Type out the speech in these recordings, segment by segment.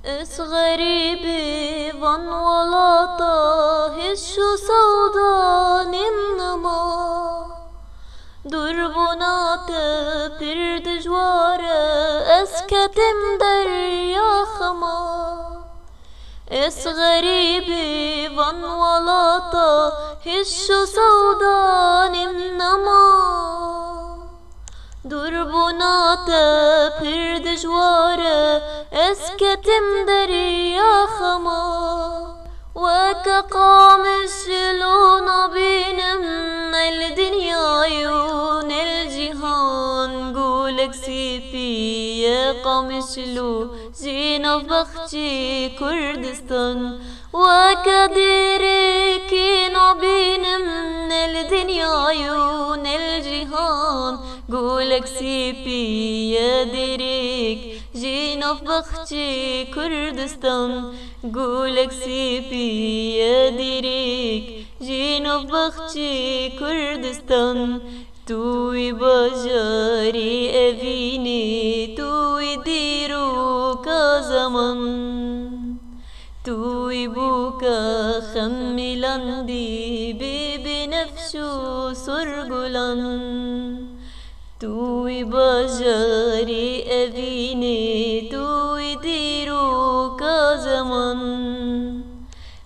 اس غريبي van ولاطة هشو سودان النما دربنات برد جوارة اسكتم دريا خما اس غريبي van ولاطة هشو سودان النما دربنات برد جوارة اسكتم دريا خما وكقام الشلون بينم الدنيا عيون الجهان قولك سيبي يا قام شلو جينا بختي كردستان وكديرك بينم الدنيا عيون الجهان قولك سيبي يا ديرك جينا في بختي كردستان قولك سيبي يا ديرك جينا في بختي كردستان توي بجاري أفيني توي ديروكا زمن توي بوكا خملاندي بنفسو سرقلان توي بجاري أفيني توي ديروكا زمن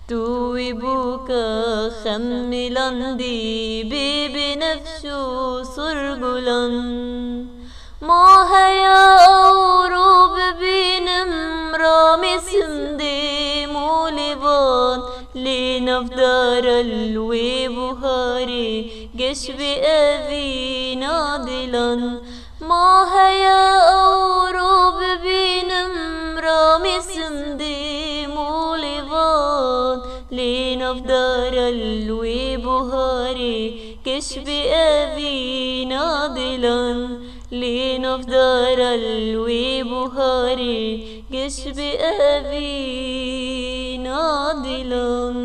توي بوكا خملاندي بنفسو سرقلان ما هيا أوروب بينم رامي سمدي مولبان لنفدار الوي بهاري قش بأبي نادلان ما هيا أوروب بينم رامي سمدي مولبان لنفدار الوي بهاري قش بأبي نادلان لنفدار الوي بهاري قش بأبي نادلان.